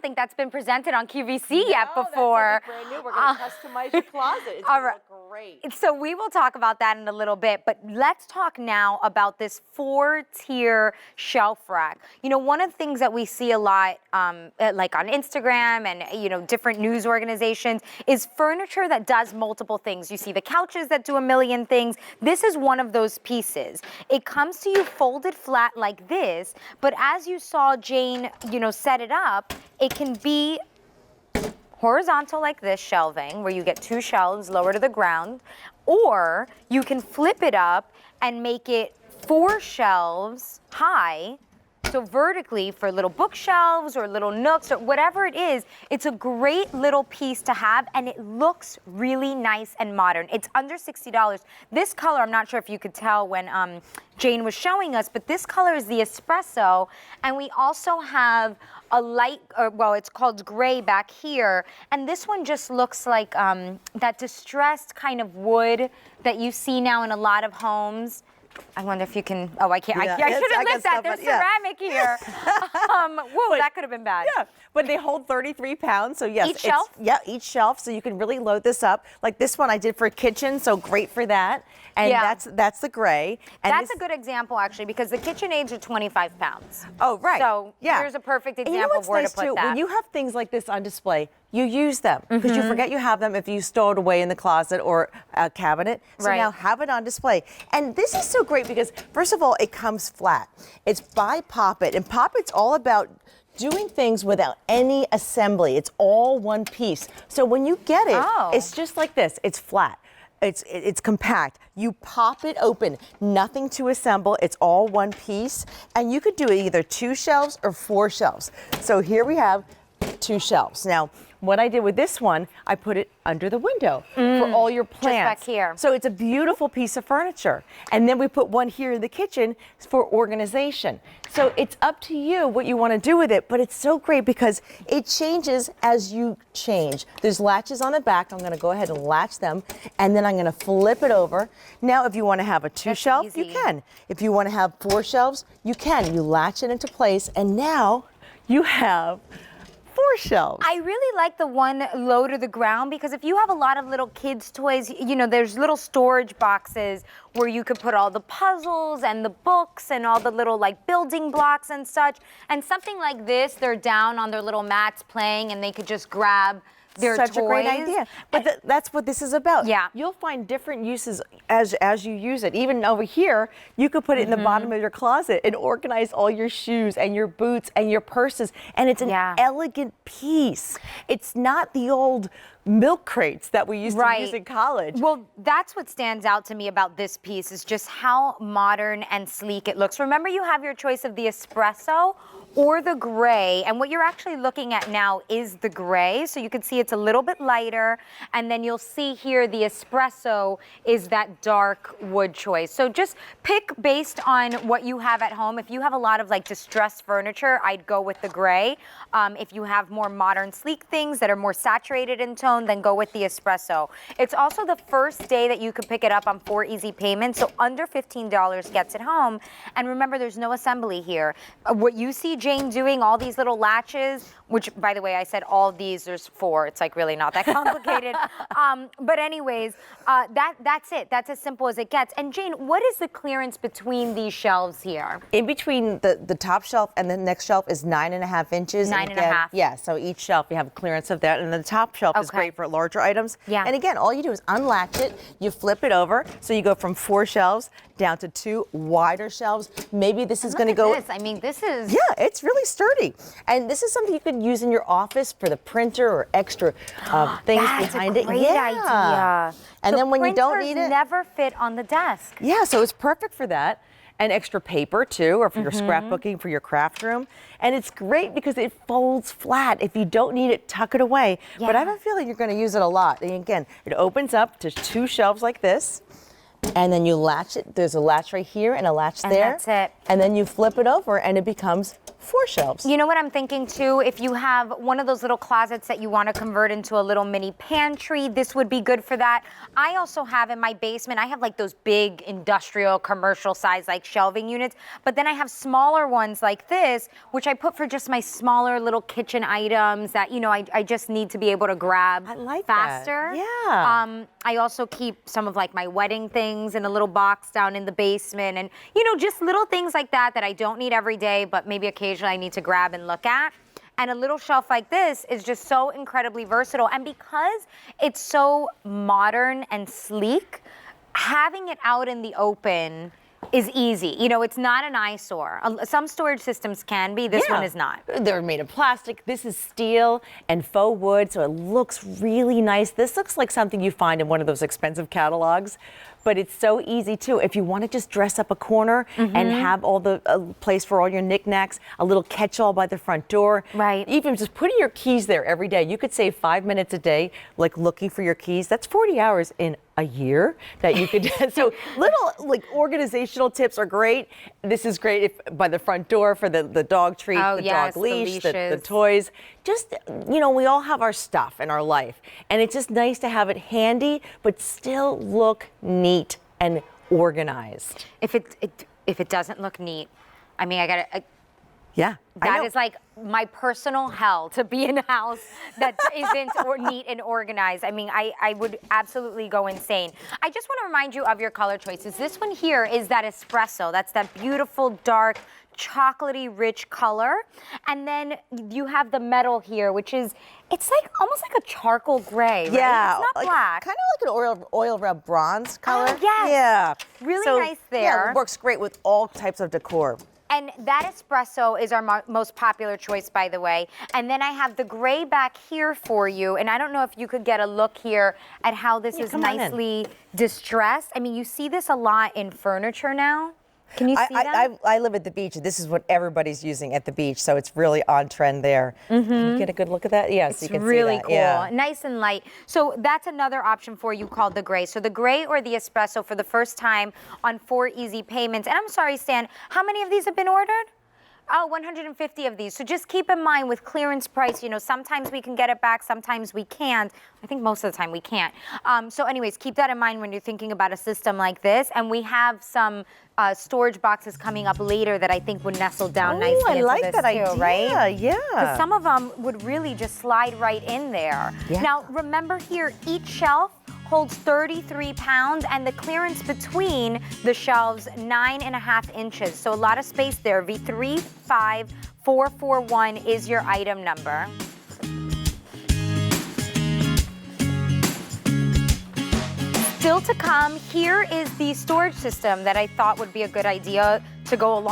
think that's been presented on QVC yet before. That's brand new. We're going to customize your closet. It's All going right. to look great. So we will talk about that in a little bit, but let's talk now about this 4-tier shelf rack. You know, one of the things that we see a lot, like on Instagram and, you know, different news organizations, is furniture that does multiple things. You see the couches that do a million things. This is one of those pieces. It comes to you folded flat like this, but as you saw Jane, you know, set it up, it can be horizontal like this shelving where you get 2 shelves lower to the ground, or you can flip it up and make it 4 shelves high, so vertically for little bookshelves or little nooks or whatever it is. It's a great little piece to have, and it looks really nice and modern. It's under $60. This color, I'm not sure if you could tell when Jane was showing us, but this color is the espresso, and we also have a light, well, it's called gray back here, and this one just looks like that distressed kind of wood that you see now in a lot of homes. I wonder if you can, oh, I can't, Yeah, I should have lit that, there's ceramic here. Whoa, that could have been bad. Yeah, but they hold 33 pounds, so yes. Each shelf? Yeah, each shelf, so you can really load this up. Like this one I did for a kitchen, so great for that. And Yeah. that's the gray. And That's a good example, actually, because the KitchenAids are 25 pounds. Oh, right. So yeah. here's a perfect And example you know of where what's to nice put too? that. When you have things like this on display, you use them because you forget you have them if you stow it away in the closet or a cabinet. So Right. now have it on display. And this is so great because, first of all, it comes flat. It's by Poppet, and Poppet's all about doing things without any assembly. It's all one piece. So when you get it, Oh. it's just like this. It's flat. It's compact. You pop it open, nothing to assemble. It's all one piece, and you could do it either 2 shelves or 4 shelves. So here we have 2 shelves. Now, what I did with this one, I put it under the window for all your plants. back here. So it's a beautiful piece of furniture. And then we put one here in the kitchen for organization. So it's up to you what you want to do with it, but it's so great because it changes as you change. There's latches on the back. I'm going to go ahead and latch them, and then I'm going to flip it over. Now, if you want to have a 2 shelf, you easy. can. If you want to have 4 shelves, you can. You latch it into place, and now you have 4 shelves. I really like the one low to the ground, because if you have a lot of little kids' toys, you know, there's little storage boxes where you could put all the puzzles and the books and all the little like building blocks and such. And something like this, they're down on their little mats playing and they could just grab their Such toys. a great idea. But that's what this is about. Yeah. You'll find different uses as you use it. Even over here, you could put it in the bottom of your closet and organize all your shoes and your boots and your purses. And it's an elegant piece. It's not the old milk crates that we used to use in college. Well, that's what stands out to me about this piece, is just how modern and sleek it looks. Remember, you have your choice of the espresso or the gray, and what you're actually looking at now is the gray, so you can see it's a little bit lighter, and then you'll see here the espresso is that dark wood choice. So just pick based on what you have at home. If you have a lot of like distressed furniture, I'd go with the gray. If you have more modern, sleek things that are more saturated in tone, then go with the espresso. It's also the first day that you can pick it up on 4 easy payments, so under $15 gets it home. And remember, there's no assembly here. What you see Jane doing, all these little latches, which, by the way, I said all these, there's 4. It's like really not that complicated. But anyways, that's it. That's as simple as it gets. And Jane, what is the clearance between these shelves here? In between the top shelf and the next shelf is 9.5 inches. 9.5. Yeah, so each shelf you have a clearance of that, and the top shelf is great for larger items. Yeah. And again, all you do is unlatch it, you flip it over, so you go from 4 shelves down to 2 wider shelves. Maybe this is going to go. I mean, this is. Yeah, it's really sturdy, and this is something you could use in your office for the printer or extra things behind it. That's a great idea. And So then when you don't need printers it, never fit on the desk. yeah, so it's perfect for that. And extra paper too, or for your scrapbooking for your craft room. And it's great because it folds flat. If you don't need it, tuck it away. But I have a feeling you're going to use it a lot. And again, it opens up to 2 shelves like this. And then you latch it. There's a latch right here and a latch And there. that's it. And then you flip it over and it becomes 4 shelves. You know what I'm thinking too? If you have one of those little closets that you want to convert into a little mini pantry, this would be good for that. I also have in my basement, I have like those big industrial commercial size like shelving units, but then I have smaller ones like this, which I put for just my smaller little kitchen items that, you know, I just need to be able to grab I like faster. that. Yeah. I also keep some of like my wedding things in a little box down in the basement, and you know, just little things like that that I don't need every day, but maybe occasionally I need to grab and look at. And a little shelf like this is just so incredibly versatile. And because it's so modern and sleek, having it out in the open is easy. You know, it's not an eyesore. Some storage systems can be, this one is not. They're made of plastic. This is steel and faux wood, so it looks really nice. This looks like something you find in one of those expensive catalogs, but it's so easy too. If you want to just dress up a corner and have all the place for all your knickknacks, a little catch-all by the front door. Right. Even just putting your keys there every day. You could save 5 minutes a day, like looking for your keys. That's 40 hours in a year that you could. So little like organizational tips are great. This is great if by the front door for the dog treat, Oh, the yes, dog the leash, the leashes. toys. Just, you know, we all have our stuff in our life, and it's just nice to have it handy, but still look neat and organized. If it doesn't look neat, I mean, I gotta. Yeah, That is like my personal hell, to be in a house that isn't neat and organized. I mean, I would absolutely go insane. I just want to remind you of your color choices. This one here is that espresso. That's that beautiful, dark, chocolatey, rich color. And then you have the metal here, which is, it's like almost like a charcoal gray, right? Yeah, It's not like, black. kind of like an oil rub bronze color. yes. Yeah, Really nice there. Yeah, it works great with all types of decor. And that espresso is our most popular choice, by the way. And then I have the gray back here for you. And I don't know if you could get a look here at how this is come on in. nicely distressed. I mean, you see this a lot in furniture now. Can you see that? I live at the beach, and this is what everybody's using at the beach, so it's really on trend there. Can you get a good look at that? Yes, you can Really see that. cool, Yeah. nice and light. So that's another option for you called the gray. So the gray or the espresso for the first time on 4 easy payments. And I'm sorry, Stan, how many of these have been ordered? Oh, 150 of these. So just keep in mind with clearance price, you know, sometimes we can get it back, sometimes we can't. I think most of the time we can't. So anyways, keep that in mind when you're thinking about a system like this. And we have some storage boxes coming up later that I think would nestle down nicely I into like this that too, idea. right? Yeah. Because some of them would really just slide right in there. Yeah. Now, remember here, each shelf holds 33 pounds, and the clearance between the shelves 9.5 inches. So a lot of space there. V35441 is your item number. Still to come, here is the storage system that I thought would be a good idea to go along